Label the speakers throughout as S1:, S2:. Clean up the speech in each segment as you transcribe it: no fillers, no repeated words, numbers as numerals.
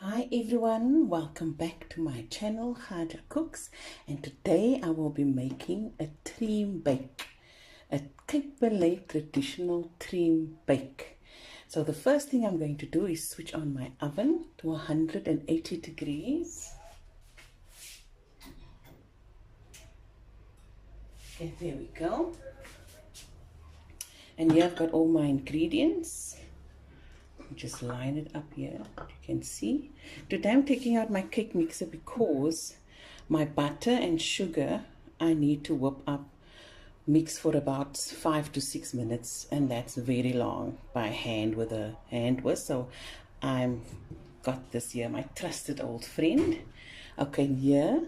S1: Hi everyone, welcome back to my channel Gaja Cooks, and today I will be making a Tream Bake, a cake Malay traditional Tream Bake. So the first thing I'm going to do is switch on my oven to 180 degrees. Okay, there we go. And here I've got all my ingredients. Just line it up here, you can see. Today I'm taking out my cake mixer because my butter and sugar I need to whip up, mix for about 5 to 6 minutes, and that's very long by hand with a hand whisk. So I'm got this here, my trusted old friend. Okay, here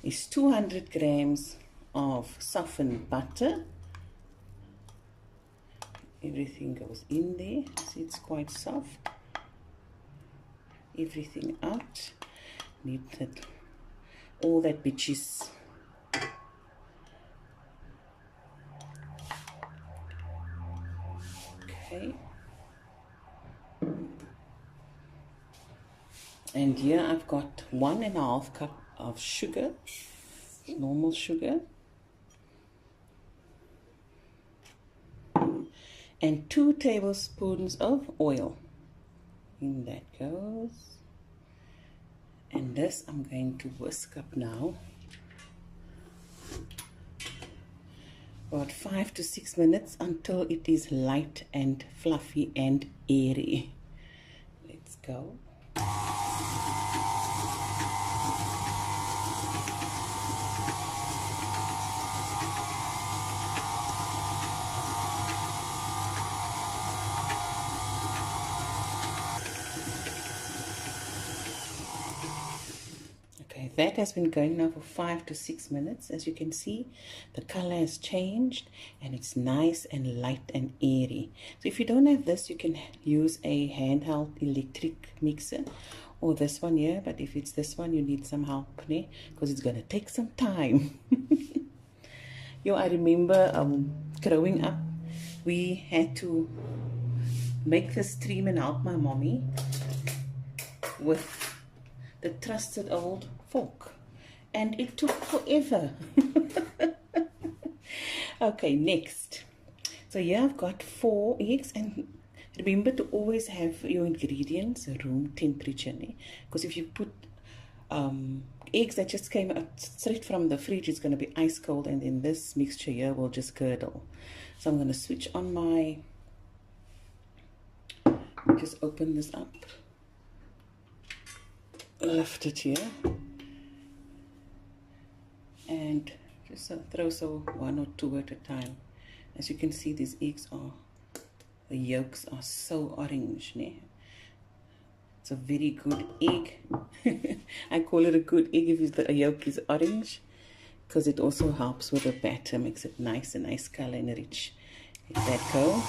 S1: is 200 grams of softened butter. Everything goes in there. See, it's quite soft. Everything out. Need that, all that bitches. Okay. And here I've got 1.5 cup of sugar, normal sugar. And 2 tablespoons of oil. In that goes. And this I'm going to whisk up now. About 5 to 6 minutes until it is light and fluffy and airy. Let's go. Okay, that has been going now for 5 to 6 minutes. As you can see, the color has changed and it's nice and light and airy. So if you don't have this, you can use a handheld electric mixer or this one here. But if it's this one, you need some help, because it's going to take some time. I remember growing up, we had to make this Tream and help my mommy with the trusted old fork, and it took forever. Okay, next. So here I've got 4 eggs, and remember to always have your ingredients room temperature, because if you put eggs that just came out straight from the fridge, it's going to be ice cold, and then this mixture here will just curdle. So I'm going to switch on my, just open this up, lift it here, and just throw so 1 or 2 at a time. As you can see, these eggs are, the yolks are so orange, It's a very good egg. I call it a good egg if the yolk is orange, because it also helps with the batter, makes it nice, a nice color and rich. Let that go.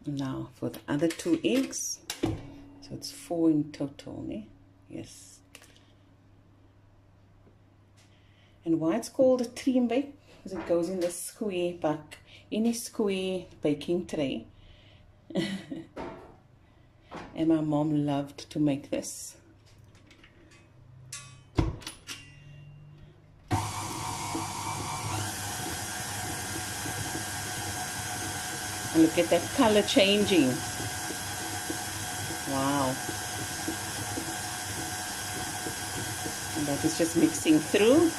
S1: Now for the other 2 eggs, so it's 4 in total, Yes. And why it's called a Tream Bake, because it goes in the square pack, any square baking tray. And my mom loved to make this. And look at that color changing. Wow. And that is just mixing through.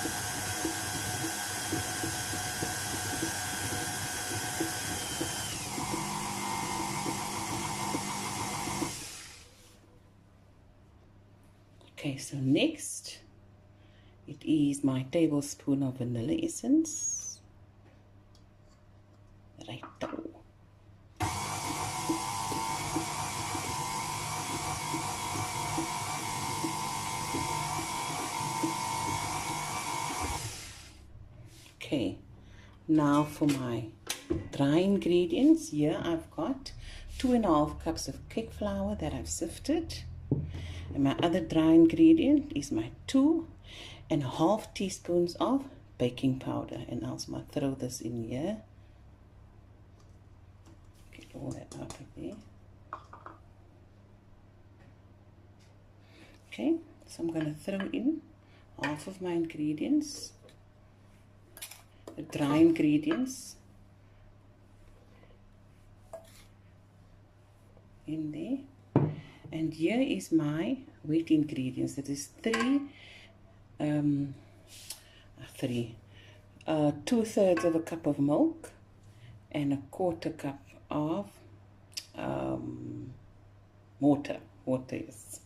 S1: Okay, so next, it is my tablespoon of vanilla essence. Righto. Okay, now for my dry ingredients. Here I've got 2.5 cups of cake flour that I've sifted. And my other dry ingredient is my 2.5 teaspoons of baking powder, and I'll throw this in here. Get all that out of there. Okay, so I'm going to throw in half of my ingredients, the dry ingredients, in there. And here is my wet ingredients. That is 2/3 of a cup of milk and 1/4 cup of water. Yes.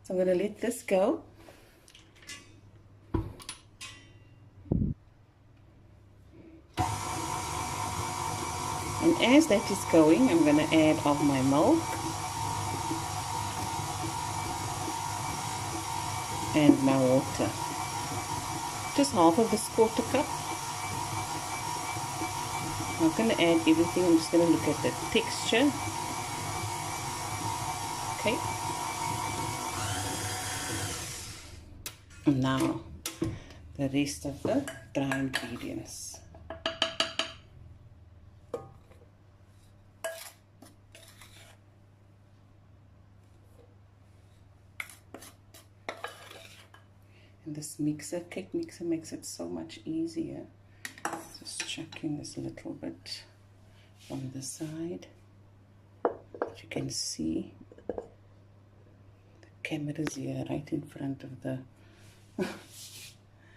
S1: So I'm going to let this go. And as that is going, I'm going to add of my milk and my water. Just half of this 1/4 cup. I'm not going to add everything. I'm just going to look at the texture. Okay. And now the rest of the dry ingredients. And this cake mixer makes it so much easier. Just chuck in this little bit on the side. As you can see, the camera's here right in front of the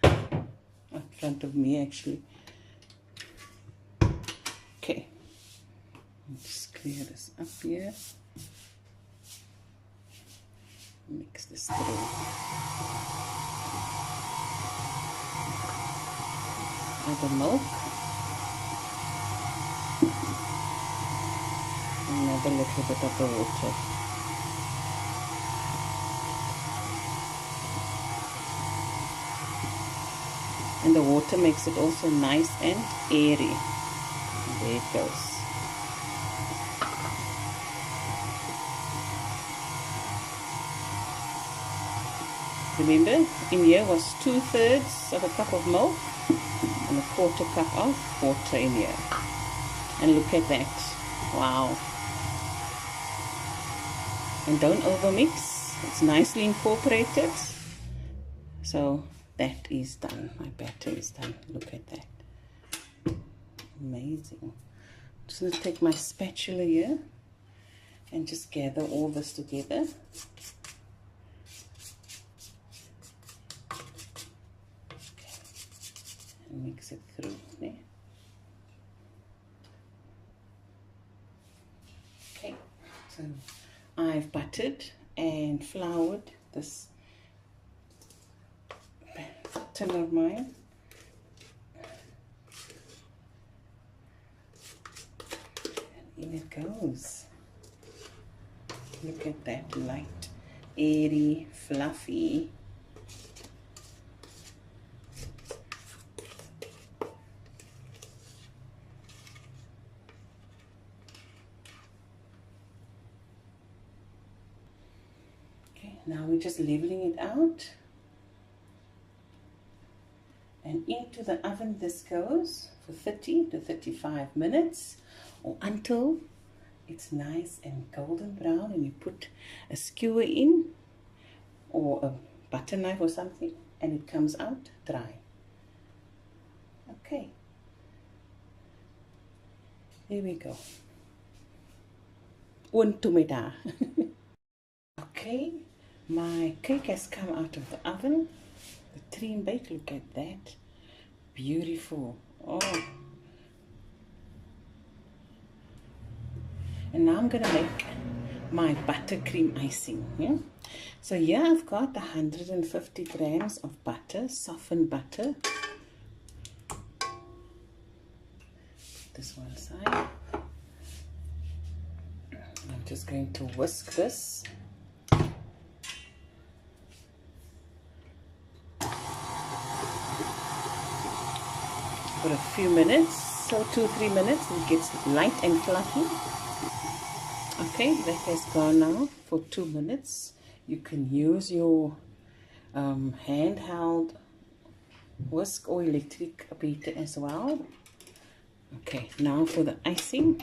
S1: in front of me actually. Okay, just clear this up here. Mix this through. Add the milk. Another little bit of the water. And the water makes it also nice and airy. And there it goes. Remember, in here was 2/3 of a cup of milk and 1/4 cup of water in here. And look at that. Wow. And don't overmix. It's nicely incorporated. So that is done. My batter is done. Look at that. Amazing. Just going to take my spatula here and just gather all this together. And mix it through there. Okay, so I've buttered and floured this tin of mine. And in it goes. Look at that, light, airy, fluffy. Now we're just leveling it out, and into the oven this goes for 30 to 35 minutes, or until it's nice and golden brown, and you put a skewer in or a butter knife or something, and it comes out dry. Okay, there we go. Untumida. Okay. My cake has come out of the oven. The Tream Bake, look at that. Beautiful. Oh. And now I'm going to make my buttercream icing. Yeah? So here I've got 150 grams of butter, softened butter. Put this one aside. I'm just going to whisk this. For a few minutes, so 2-3 minutes, it gets light and fluffy. Okay, that has gone now for 2 minutes. You can use your handheld whisk or electric beater as well. Okay, now for the icing.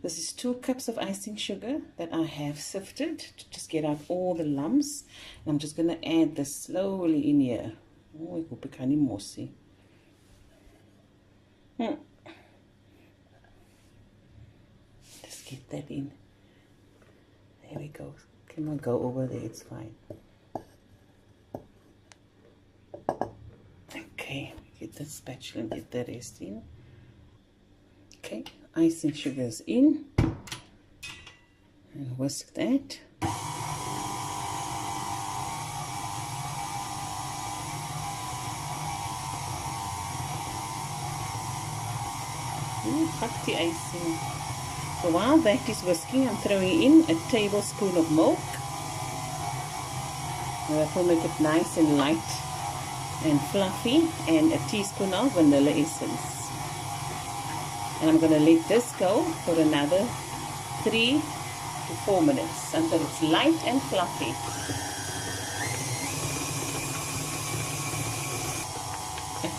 S1: This is 2 cups of icing sugar that I have sifted to just get out all the lumps. And I'm just going to add this slowly in here. Oh, ek hoop ek kan nie mos nie. Just get that in. There we go. Come on, go over there, it's fine. Okay, get the spatula and get the rest in. Okay, icing sugar is in. And whisk that. Hot the icing. So while that is whisking, I'm throwing in a tablespoon of milk. That will make it nice and light and fluffy, and a teaspoon of vanilla essence. And I'm going to let this go for another 3 to 4 minutes until it's light and fluffy.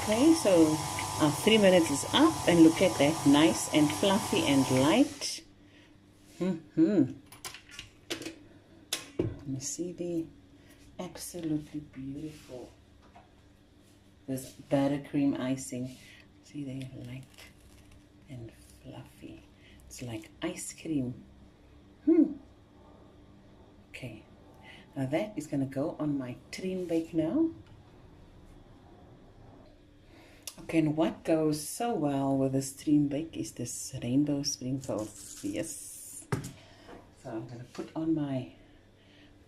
S1: Okay, so our 3 minutes is up, and look at that, nice and fluffy and light. Let me see the absolutely beautiful this buttercream icing. See, they're light and fluffy. It's like ice cream. Okay, now that is going to go on my Tream Bake now. Okay, and what goes so well with this Tream Bake is this rainbow sprinkles. Yes. So I'm going to put on my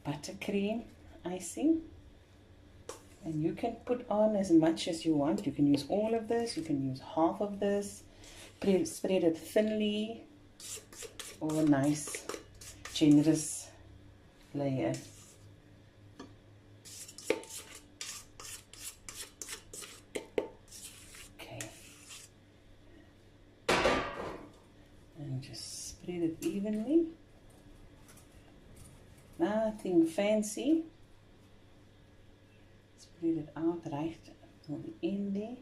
S1: buttercream icing. And you can put on as much as you want. You can use all of this. You can use half of this. Spread it thinly. Or a nice, generous layer. Okay. And just spread it evenly. Nothing fancy. Spread it out right till the end there.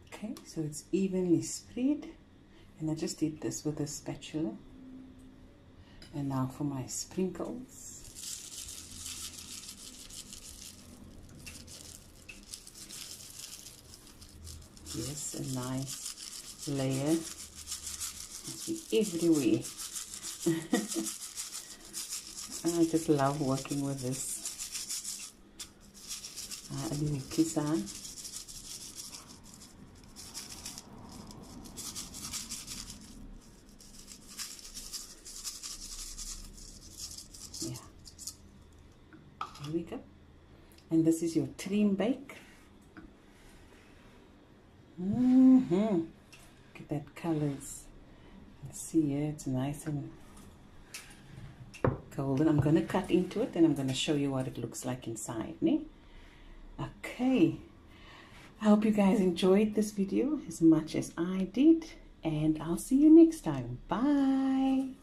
S1: Okay, so it's evenly spread, and I just did this with a spatula. And now for my sprinkles. Yes, a nice layer. Must be everywhere. I just love working with this. Yeah. There we go. And this is your Tream Bake. Look at that colors. Let's see here, it's nice and golden. I'm going to cut into it and I'm going to show you what it looks like inside. Okay, I hope you guys enjoyed this video as much as I did, and I'll see you next time. Bye.